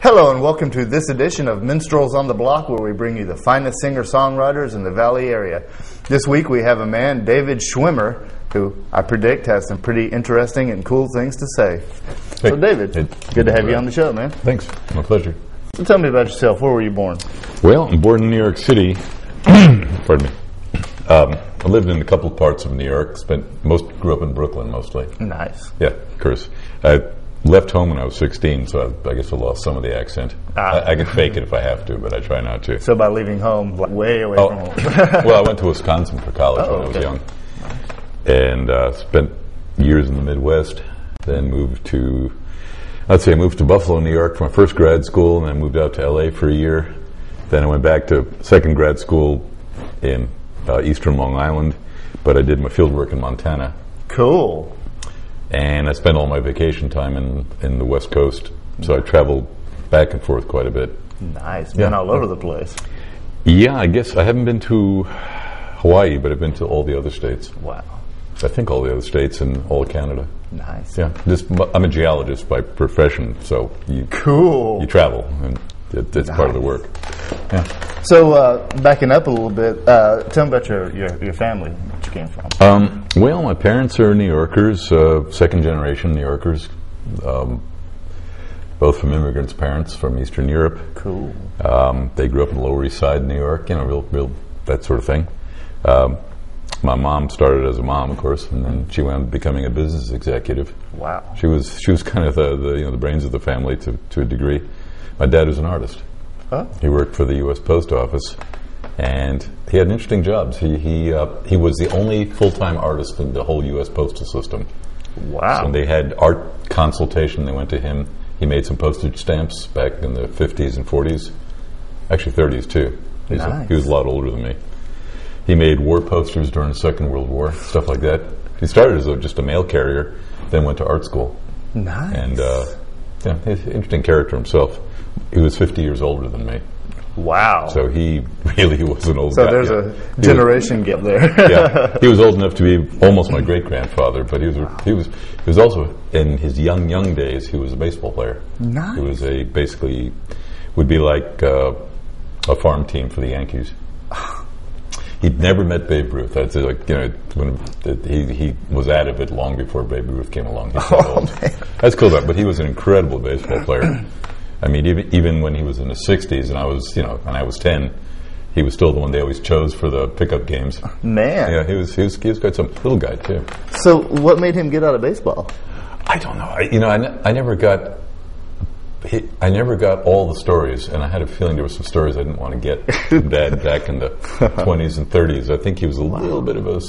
Hello and welcome to this edition of Minstrels on the Block, where we bring you the finest singer-songwriters in the Valley area. This week we have a man, David Schwimmer, who I predict has some pretty interesting and cool things to say. Hey, so David, good to have you on the show, man. Thanks, my pleasure. So tell me about yourself. Where were you born? Well, I'm born in New York City. Pardon me. I lived in a couple of parts of New York. Grew up in Brooklyn mostly. Nice. Yeah, of course. I left home when I was 16, so I guess I lost some of the accent. I can fake it if I have to, but I try not to. So by leaving home, like way away from home. Well, I went to Wisconsin for college when I was young, and spent years in the Midwest. Then moved to Buffalo, New York for my first grad school, and then moved out to L.A. for a year. Then I went back to second grad school in eastern Long Island, but I did my field work in Montana. Cool. And I spent all my vacation time in the West Coast, so I traveled back and forth quite a bit. Nice. Been all over the place. Yeah, I guess I haven't been to Hawaii, but I've been to all the other states. Wow. I think all the other states and all of Canada. Nice. Yeah, I'm a geologist by profession, so you travel, and it's part of the work. Yeah. So backing up a little bit, tell me about your family, where you came from. Well, my parents are New Yorkers, second generation New Yorkers, both from immigrants' parents from Eastern Europe. Cool. They grew up in the Lower East Side, New York, real that sort of thing. My mom started as a mom, of course, and then she wound up becoming a business executive. Wow. She was kind of the brains of the family to a degree. My dad was an artist. Huh? He worked for the U.S. Post Office, and he had interesting jobs. He was the only full-time artist in the whole U.S. postal system. Wow. So when they had art consultation, they went to him. He made some postage stamps back in the 50s and 40s, actually 30s too. Nice. He was a lot older than me. He made war posters during the Second World War, stuff like that. He started as just a mail carrier, then went to art school. Nice. And he's an interesting character himself. He was 50 years older than me. Wow. So he really was an old guy. So there's a generation gap there. Yeah. He was old enough to be almost my great-grandfather, but he was also, in his young days, he was a baseball player. Nice. He was basically would be like a farm team for the Yankees. He'd never met Babe Ruth. I'd say, when he was out of it long before Babe Ruth came along. He's old. That's cool, but he was an incredible baseball player. I mean, even when he was in his 60s, and I was 10, he was still the one they always chose for the pickup games. Man. Yeah, he was quite some little guy too. So, what made him get out of baseball? I don't know. I never got all the stories, and I had a feeling there were some stories I didn't want to get from Dad back in the 20s and 30s. I think he was a little bit of a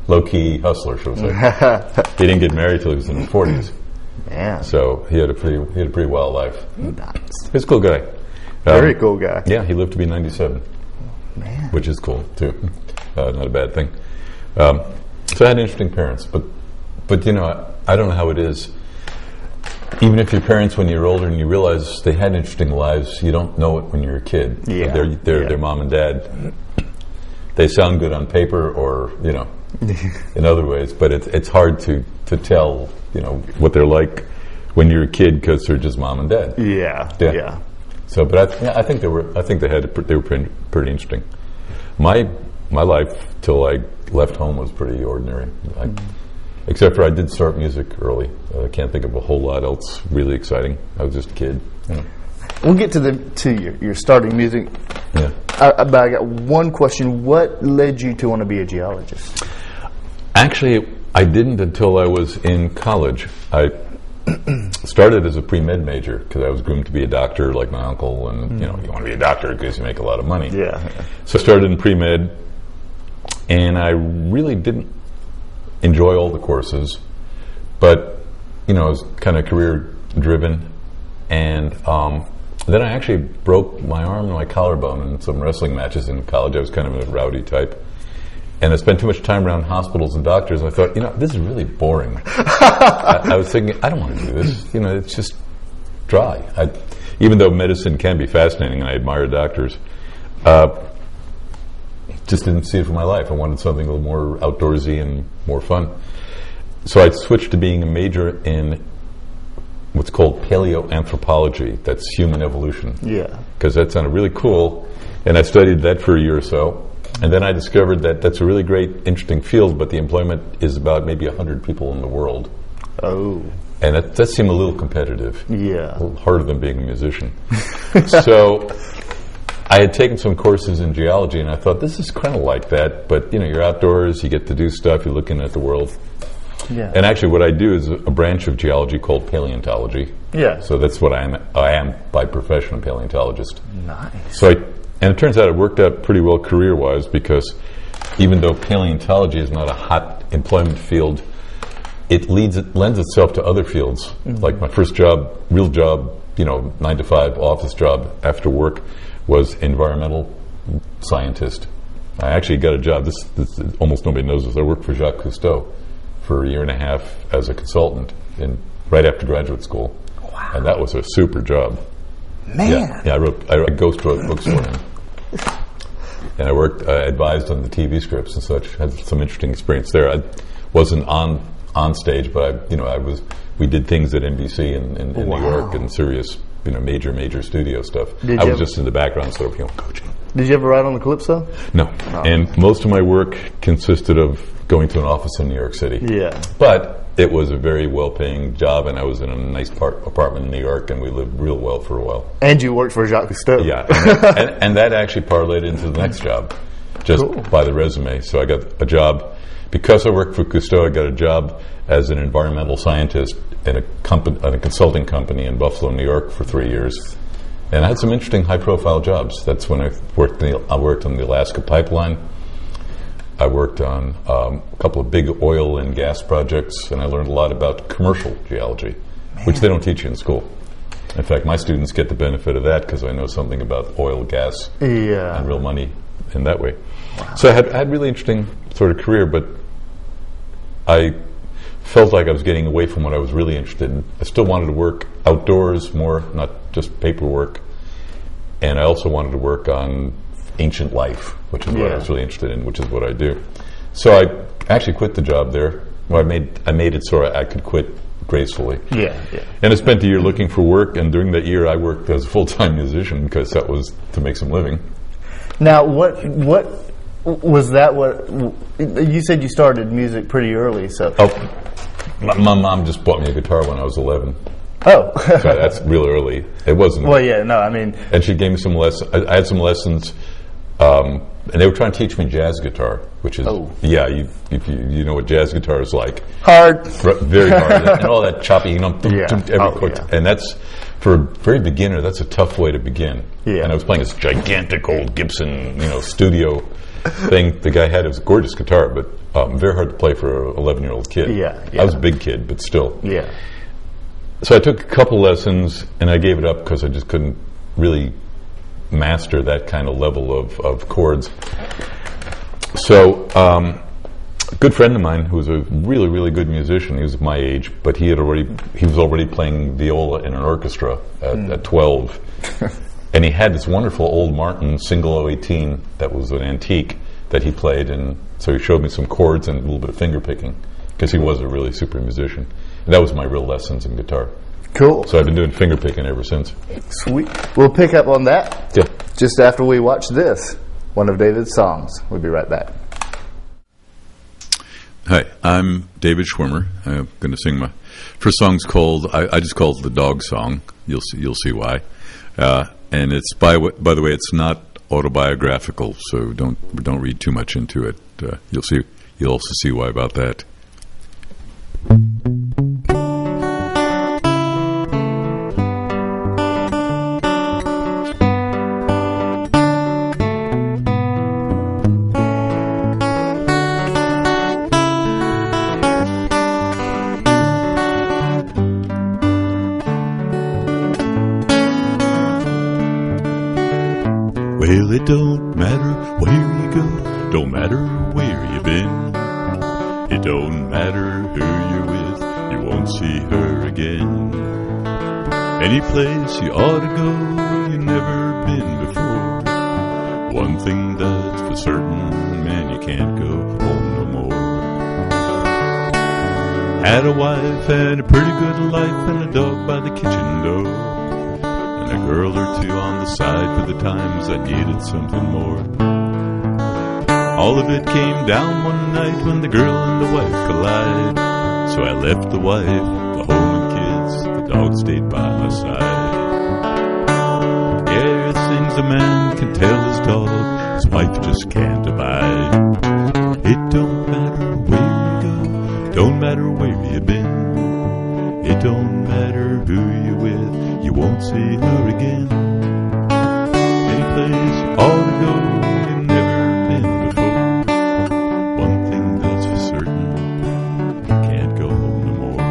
low key hustler, shall we say. He didn't get married till he was in his 40s. Man. So he had a pretty wild life. Nice. He's a cool guy. Very cool guy. Yeah, he lived to be 97. Man. Which is cool too. Not a bad thing. So I had interesting parents, but I don't know how it is. Even if your parents, when you're older and you realize they had interesting lives, you don't know it when you're a kid. Yeah. They're mom and dad. They sound good on paper, or in other ways, but it's hard to tell what they're like when you're a kid because they're just mom and dad. Yeah. So, but I think they were pretty interesting. My life till I left home was pretty ordinary. Except for I did start music early. I can't think of a whole lot else really exciting. I was just a kid. We'll get to your starting music. Yeah. But I got one question. What led you to want to be a geologist? Actually, I didn't until I was in college. I started as a pre-med major because I was groomed to be a doctor like my uncle, and you want to be a doctor because you make a lot of money. Yeah. So I started in pre-med, and I really didn't enjoy all the courses, but I was kind of career driven, and then I actually broke my arm and my collarbone in some wrestling matches in college. I was kind of a rowdy type, and I spent too much time around hospitals and doctors, and I thought, this is really boring. I was thinking, I don't want to do this. It's just dry. Even though medicine can be fascinating, and I admire doctors, just didn't see it for my life. I wanted something a little more outdoorsy and more fun. So I switched to being a major in what's called paleoanthropology. That's human evolution. Yeah. Because that sounded really cool, and I studied that for a year or so. And then I discovered that that's a really great, interesting field, but the employment is about maybe 100 people in the world. Oh. And that seemed a little competitive. Yeah. A little harder than being a musician. So I had taken some courses in geology, and I thought, this is kind of like that, but you're outdoors, you get to do stuff, you're looking at the world. Yeah. And actually what I do is a branch of geology called paleontology. Yeah. So that's what I am. I am by profession a paleontologist. Nice. And it turns out it worked out pretty well career-wise, because even though paleontology is not a hot employment field, it lends itself to other fields. Mm-hmm. Like my first job, real job, 9 to 5 office job after work, was environmental scientist. I actually got a job. This almost nobody knows this. I worked for Jacques Cousteau for a year and a half as a consultant right after graduate school. Wow. And that was a super job. Man. Yeah, I ghost wrote books for him. And I advised on the TV scripts and such. Had some interesting experience there. I wasn't on stage, but we did things at NBC in New York and serious, major studio stuff. I was just in the background, sort of, coaching. Did you ever write on the Calypso? No. And most of my work consisted of going to an office in New York City. Yeah. But it was a very well-paying job, and I was in a nice apartment in New York, and we lived real well for a while. And you worked for Jacques Cousteau. Yeah. And that actually parlayed into the next job, just by the resume. So I got a job. Because I worked for Cousteau, I got a job as an environmental scientist at a consulting company in Buffalo, New York for 3 years. And I had some interesting high-profile jobs. That's when I worked on the Alaska pipeline. I worked on a couple of big oil and gas projects, and I learned a lot about commercial geology, which they don't teach you in school. In fact, my students get the benefit of that because I know something about oil, gas, and real money in that way. Wow. So I had really interesting sort of career, but I felt like I was getting away from what I was really interested in. I still wanted to work outdoors more, not just paperwork. And I also wanted to work on ancient life, which is what I was really interested in, which is what I do. So I actually quit the job there. Well, I made it so I could quit gracefully. Yeah. And I spent a year looking for work, and during that year I worked as a full-time musician because that was to make some living. Now, what was that? What you said you started music pretty early, so. My mom just bought me a guitar when I was 11. Oh. So that's real early. It wasn't. Well, yeah, no, I mean. And she gave me some lessons. I had some lessons, and they were trying to teach me jazz guitar, which is, if you know what jazz guitar is like. Hard. Very hard. And all that choppy, every chord. And that's, for a very beginner, that's a tough way to begin. Yeah. And I was playing this gigantic old Gibson, studio thing the guy had. It was a gorgeous guitar, but very hard to play for an 11-year-old kid. Yeah. I was a big kid, but still. Yeah. So I took a couple lessons, and I gave it up because I just couldn't really master that kind of level of chords. So a good friend of mine who was a really, really good musician, he was my age, but he was already playing viola in an orchestra at 12. And he had this wonderful old Martin single 018 that was an antique that he played, and so he showed me some chords and a little bit of finger picking because he was a really super musician. And that was my real lessons in guitar. Cool. So I've been doing finger picking ever since. Sweet. We'll pick up on that just after we watch this, one of David's songs. We'll be right back. Hi, I'm David Schwimmer. I'm going to sing my first song's called, I just call it the dog song. You'll see why. And it's by the way, it's not autobiographical, so don't read too much into it. You'll also see why about that. Well, it don't matter where you go, don't matter where you've been. It don't matter who you're with, you won't see her again. Any place you ought to go where you've never been before. One thing that's for certain, man, you can't go home no more. had a wife and a pretty good life and a dog by the kitchen door, and a girl or two on the side for the times I needed something more. All of it came down one night when the girl and the wife collide. So I left the wife, the home and kids, the dog stayed by my side. Yeah, things a man can tell his dog, his wife just can't abide. It don't matter where you go, don't matter where you've been. It don't matter who you're with, you won't see her again. Any place you ought to go, you've never been before. One thing that's for certain, you can't go home no more.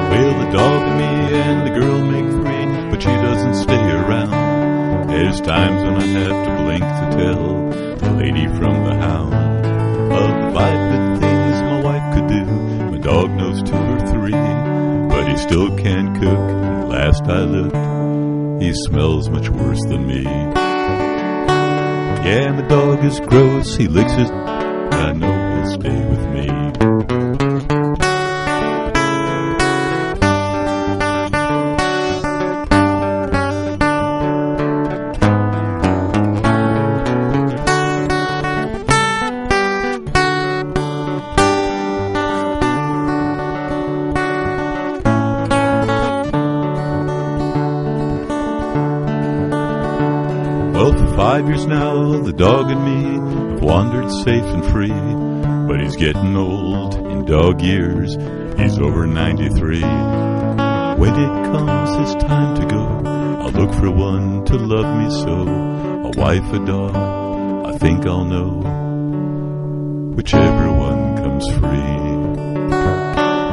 Well, the dog and me and the girl make three, but she doesn't stay around. There's times when I have to blink to tell the lady from the hound of the 5 good things my wife could do. My dog knows 2 or 3, but he still can't cook. And last I looked, he smells much worse than me. Yeah, my dog is gross, he licks his, I know he'll stay with me. Well, for 5 years now, the dog and me have wandered safe and free. But he's getting old in dog years, he's over 93. When it comes his time to go, I'll look for one to love me so. A wife, a dog, I think I'll know whichever one comes free.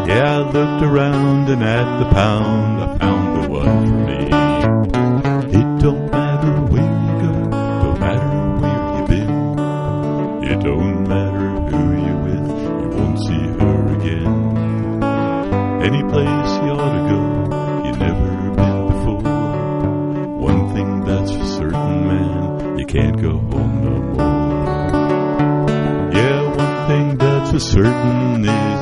Yeah, I looked around and at the pound I found the one for me. It don't matter where you go, don't matter where you've been. It don't matter who you're with, you won't see her again. Any place you ought to go, you've never been before. One thing that's for certain, man, you can't go home no more. Yeah, one thing that's for certain is